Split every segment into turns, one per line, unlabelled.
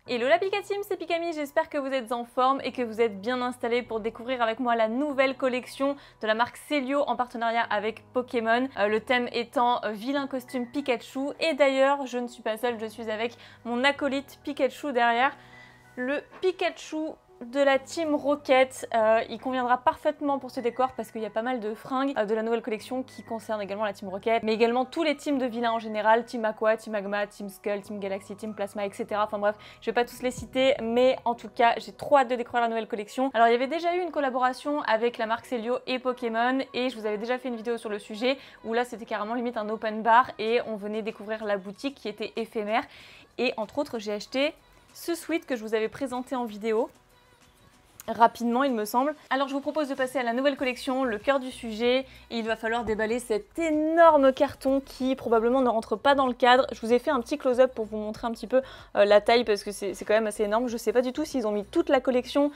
Hello la Pika Team, c'est Pikami, j'espère que vous êtes en forme et que vous êtes bien installés pour découvrir avec moi la nouvelle collection de la marque Celio en partenariat avec Pokémon. Le thème étant vilain costume Pikachu, et d'ailleurs je ne suis pas seule, je suis avec mon acolyte Pikachu derrière. Le Pikachu de la Team Rocket, il conviendra parfaitement pour ce décor parce qu'il y a pas mal de fringues de la nouvelle collection qui concernent également la Team Rocket, mais également tous les teams de vilains en général, Team Aqua, Team Magma, Team Skull, Team Galaxy, Team Plasma, etc. Enfin bref, je vais pas tous les citer, mais en tout cas, j'ai trop hâte de découvrir la nouvelle collection. Alors il y avait déjà eu une collaboration avec la marque Celio et Pokémon, et je vous avais déjà fait une vidéo sur le sujet, où là c'était carrément limite un open bar, et on venait découvrir la boutique qui était éphémère, et entre autres j'ai acheté ce sweat que je vous avais présenté en vidéo. Rapidement il me semble. Alors je vous propose de passer à la nouvelle collection, le cœur du sujet, et il va falloir déballer cet énorme carton qui probablement ne rentre pas dans le cadre. Je vous ai fait un petit close-up pour vous montrer un petit peu la taille parce que c'est quand même assez énorme. Je sais pas du tout s'ils ont mis toute la collection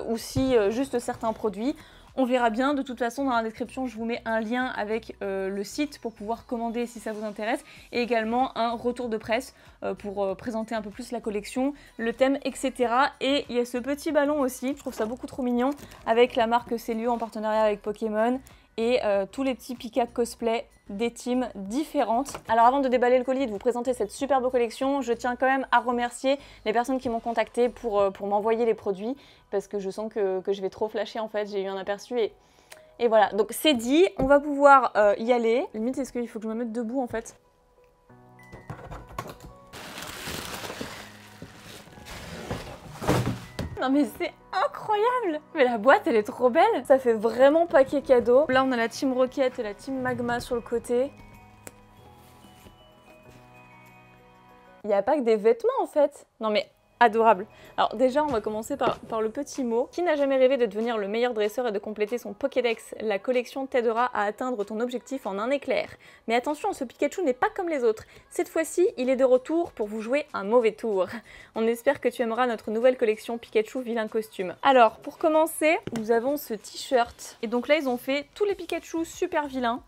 ou si juste certains produits. On verra bien, de toute façon dans la description je vous mets un lien avec le site pour pouvoir commander si ça vous intéresse, et également un retour de presse pour présenter un peu plus la collection, le thème, etc. Et il y a ce petit ballon aussi, je trouve ça beaucoup trop mignon, avec la marque Celio en partenariat avec Pokémon, et tous les petits Pika cosplay des teams différentes. Alors avant de déballer le colis et de vous présenter cette superbe collection, je tiens quand même à remercier les personnes qui m'ont contacté pour m'envoyer les produits, parce que je sens que je vais trop flasher en fait, j'ai eu un aperçu et voilà. Donc c'est dit, on va pouvoir y aller. Limite, est-ce qu'il faut que je me mette debout en fait? Non mais c'est incroyable! Mais la boîte elle est trop belle! Ça fait vraiment paquet cadeau. Là on a la Team Rocket et la Team Magma sur le côté. Il n'y a pas que des vêtements en fait. Non mais adorable. Alors déjà on va commencer par le petit mot. Qui n'a jamais rêvé de devenir le meilleur dresseur et de compléter son Pokédex? La collection t'aidera à atteindre ton objectif en un éclair. Mais attention, ce Pikachu n'est pas comme les autres. Cette fois-ci, il est de retour pour vous jouer un mauvais tour. On espère que tu aimeras notre nouvelle collection Pikachu vilain costume. Alors pour commencer, nous avons ce t-shirt. Et donc là ils ont fait tous les Pikachu super vilains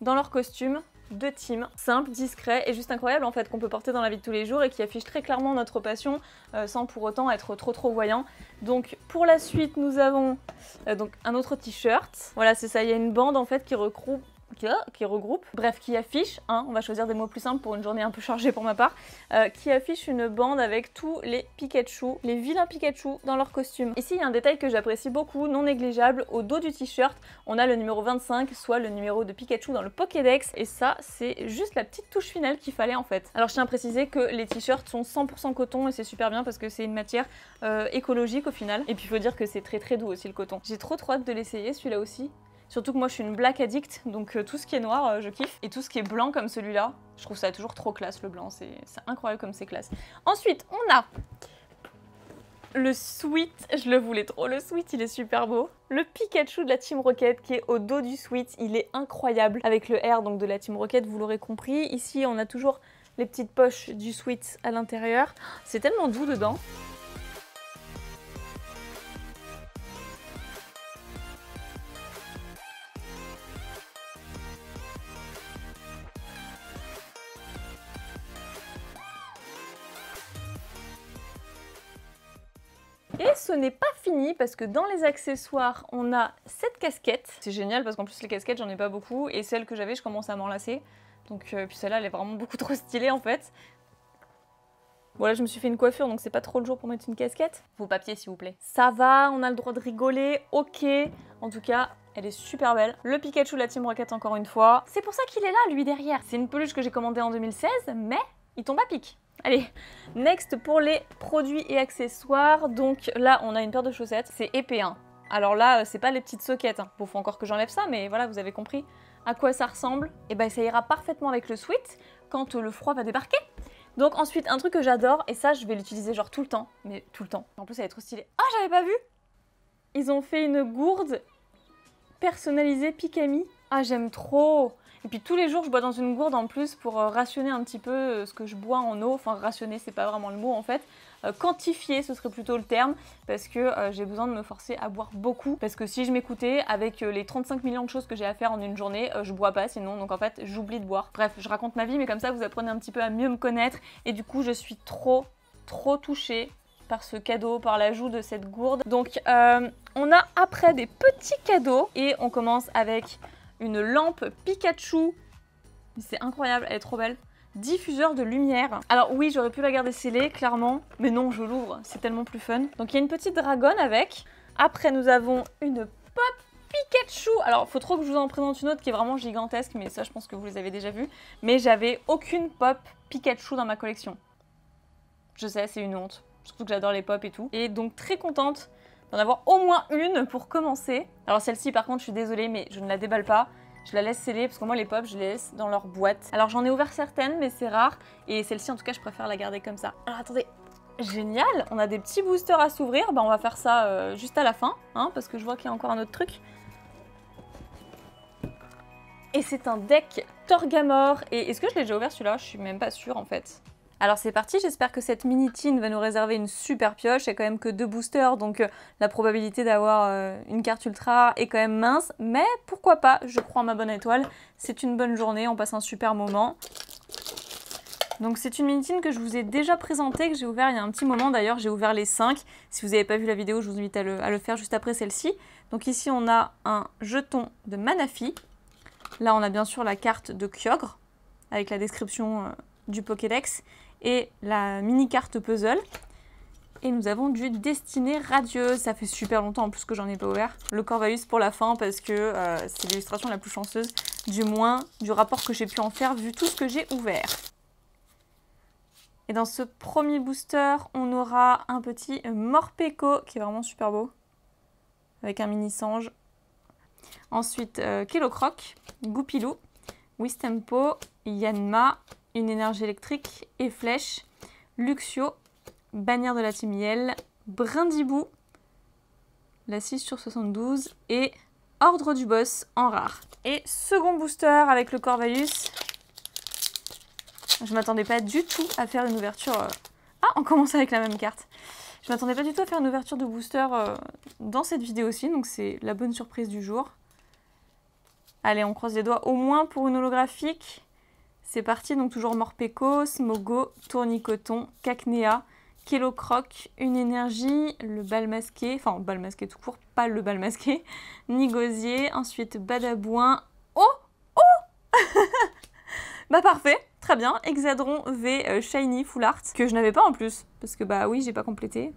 dans leur costume de team, simple, discret et juste incroyable en fait, qu'on peut porter dans la vie de tous les jours et qui affiche très clairement notre passion sans pour autant être trop voyant. Donc pour la suite nous avons donc un autre t-shirt. Voilà, c'est ça, il y a une bande en fait qui regroupe, bref, qui affiche, hein, on va choisir des mots plus simples pour une journée un peu chargée pour ma part, qui affiche une bande avec tous les Pikachu, les vilains Pikachu dans leur costume. Ici il y a un détail que j'apprécie beaucoup, non négligeable, au dos du t-shirt on a le numéro 25, soit le numéro de Pikachu dans le Pokédex, et ça c'est juste la petite touche finale qu'il fallait en fait. Alors je tiens à préciser que les t-shirts sont 100% coton et c'est super bien parce que c'est une matière écologique au final, et puis il faut dire que c'est très doux aussi le coton. J'ai trop hâte de l'essayer celui-là aussi. Surtout que moi je suis une black addict, donc tout ce qui est noir je kiffe. Et tout ce qui est blanc comme celui-là, je trouve ça toujours trop classe le blanc, c'est incroyable comme c'est classe. Ensuite on a le sweat, je le voulais trop, le sweat il est super beau. Le Pikachu de la Team Rocket qui est au dos du sweat, il est incroyable. Avec le R donc de la Team Rocket, vous l'aurez compris. Ici on a toujours les petites poches du sweat à l'intérieur. C'est tellement doux dedans. Et ce n'est pas fini parce que dans les accessoires, on a cette casquette. C'est génial parce qu'en plus les casquettes, j'en ai pas beaucoup et celle que j'avais, je commence à m'en lasser. Donc puis celle-là, elle est vraiment beaucoup trop stylée en fait. Voilà, je me suis fait une coiffure donc c'est pas trop le jour pour mettre une casquette. Vos papiers s'il vous plaît. Ça va, on a le droit de rigoler, ok. En tout cas, elle est super belle. Le Pikachu de la Team Rocket encore une fois. C'est pour ça qu'il est là, lui, derrière. C'est une peluche que j'ai commandée en 2016, mais il tombe à pic. Allez, next pour les produits et accessoires. Donc là, on a une paire de chaussettes. C'est épais, hein. Alors là, c'est pas les petites soquettes. Hein. Bon, faut encore que j'enlève ça, mais voilà, vous avez compris à quoi ça ressemble. Et ben, ça ira parfaitement avec le sweat quand le froid va débarquer. Donc ensuite, un truc que j'adore, et ça, je vais l'utiliser genre tout le temps. Mais tout le temps. En plus, elle est trop stylée. Ah, j'avais pas vu! Ils ont fait une gourde personnalisée Pikami. Ah, j'aime trop! Et puis tous les jours, je bois dans une gourde en plus pour rationner un petit peu ce que je bois en eau. Enfin, rationner, c'est pas vraiment le mot en fait. Quantifier, ce serait plutôt le terme, parce que j'ai besoin de me forcer à boire beaucoup. Parce que si je m'écoutais, avec les 35 millions de choses que j'ai à faire en une journée, je bois pas sinon. Donc en fait, j'oublie de boire. Bref, je raconte ma vie, mais comme ça, vous apprenez un petit peu à mieux me connaître. Et du coup, je suis trop trop touchée par ce cadeau, par l'ajout de cette gourde. Donc on a après des petits cadeaux et on commence avec une lampe Pikachu. C'est incroyable, elle est trop belle. Diffuseur de lumière. Alors oui, j'aurais pu la garder scellée, clairement, mais non, je l'ouvre, c'est tellement plus fun. Donc il y a une petite dragonne avec. Après, nous avons une pop Pikachu. Alors, faut trop que je vous en présente une autre qui est vraiment gigantesque, mais ça, je pense que vous les avez déjà vues. Mais j'avais aucune pop Pikachu dans ma collection. Je sais, c'est une honte. Surtout que j'adore les pop et tout. Et donc, très contente d'en avoir au moins une pour commencer. Alors celle-ci, par contre, je suis désolée, mais je ne la déballe pas. Je la laisse sceller parce que moi les pop je les laisse dans leur boîte. Alors j'en ai ouvert certaines mais c'est rare et celle-ci en tout cas je préfère la garder comme ça. Alors attendez, génial, on a des petits boosters à s'ouvrir. Bah on va faire ça juste à la fin hein, parce que je vois qu'il y a encore un autre truc. Et c'est un deck Torgamore. Et est-ce que je l'ai déjà ouvert celui-là? Je suis même pas sûre en fait. Alors c'est parti, j'espère que cette mini tin va nous réserver une super pioche. Il n'y a quand même que 2 boosters, donc la probabilité d'avoir une carte ultra est quand même mince. Mais pourquoi pas, je crois en ma bonne étoile. C'est une bonne journée, on passe un super moment. Donc c'est une mini tin que je vous ai déjà présentée, que j'ai ouvert il y a un petit moment. D'ailleurs j'ai ouvert les 5. Si vous n'avez pas vu la vidéo, je vous invite à le faire juste après celle-ci. Donc ici on a un jeton de Manaphy. Là on a bien sûr la carte de Kyogre, avec la description du Pokédex. Et la mini carte puzzle. Et nous avons du Destinée Radieuse. Ça fait super longtemps en plus que j'en ai pas ouvert. Le Corvallis pour la fin parce que c'est l'illustration la plus chanceuse. Du moins du rapport que j'ai pu en faire vu tout ce que j'ai ouvert. Et dans ce premier booster, on aura un petit Morpeko qui est vraiment super beau. Avec un mini singe. Ensuite, Kellocroc, Goupilou, Wistempo, Yanma, une énergie électrique et flèche, Luxio, bannière de la team Yell, Brindibou, la 6/72 et Ordre du Boss en rare. Et second booster avec le Corvallis. Je m'attendais pas du tout à faire une ouverture... Ah, on commence avec la même carte. Je m'attendais pas du tout à faire une ouverture de booster dans cette vidéo aussi, donc c'est la bonne surprise du jour. Allez, on croise les doigts au moins pour une holographique. C'est parti, donc toujours Morpeko, Smogo, Tournicoton, Cacnea, Kellocroc, une énergie, le bal masqué, enfin bal masqué tout court, pas le bal masqué, Nigosier, ensuite Badabouin. Oh oh Bah parfait, très bien, Hexadron V Shiny Full Art, que je n'avais pas en plus, parce que bah oui, j'ai pas complété.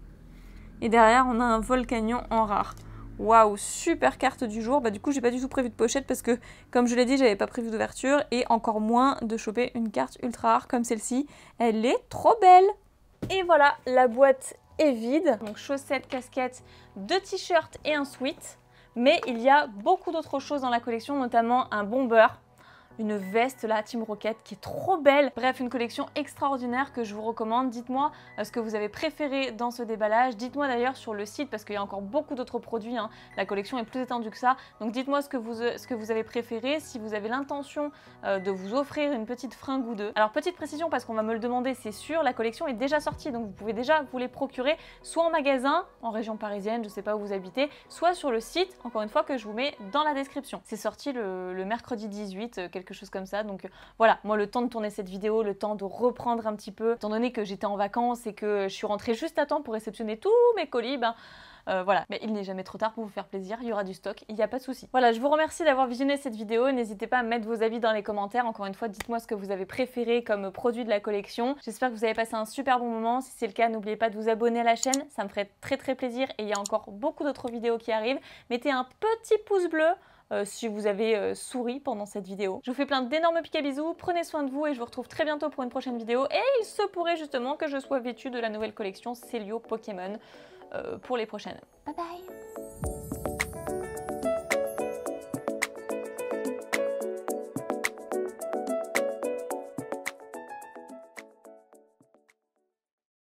Et derrière, on a un Volcanion en rare. Waouh, super carte du jour. Bah du coup, j'ai pas du tout prévu de pochette parce que, comme je l'ai dit, j'avais pas prévu d'ouverture et encore moins de choper une carte ultra rare comme celle-ci. Elle est trop belle. Et voilà, la boîte est vide. Donc chaussettes, casquettes, 2 t-shirts et un sweat. Mais il y a beaucoup d'autres choses dans la collection, notamment un bomber. Une veste là, Team Rocket, qui est trop belle. Bref, une collection extraordinaire que je vous recommande. Dites-moi ce que vous avez préféré dans ce déballage. Dites-moi d'ailleurs sur le site, parce qu'il y a encore beaucoup d'autres produits. Hein. La collection est plus étendue que ça. Donc dites-moi ce que vous avez préféré, si vous avez l'intention de vous offrir une petite fringue ou deux. Alors petite précision, parce qu'on va me le demander, c'est sûr, la collection est déjà sortie. Donc vous pouvez déjà vous les procurer, soit en magasin, en région parisienne, je sais pas où vous habitez, soit sur le site, encore une fois, que je vous mets dans la description. C'est sorti le mercredi 18, quelque chose comme ça. Donc voilà, moi le temps de tourner cette vidéo, le temps de reprendre un petit peu, étant donné que j'étais en vacances et que je suis rentrée juste à temps pour réceptionner tous mes colis, ben voilà, mais il n'est jamais trop tard pour vous faire plaisir, il y aura du stock, il n'y a pas de souci. Voilà, je vous remercie d'avoir visionné cette vidéo, n'hésitez pas à mettre vos avis dans les commentaires, encore une fois, dites-moi ce que vous avez préféré comme produit de la collection. J'espère que vous avez passé un super bon moment, si c'est le cas, n'oubliez pas de vous abonner à la chaîne, ça me ferait très plaisir et il y a encore beaucoup d'autres vidéos qui arrivent. Mettez un petit pouce bleu si vous avez souri pendant cette vidéo. Je vous fais plein d'énormes pics à bisous, prenez soin de vous et je vous retrouve très bientôt pour une prochaine vidéo. Et il se pourrait justement que je sois vêtue de la nouvelle collection Célio Pokémon pour les prochaines. Bye bye!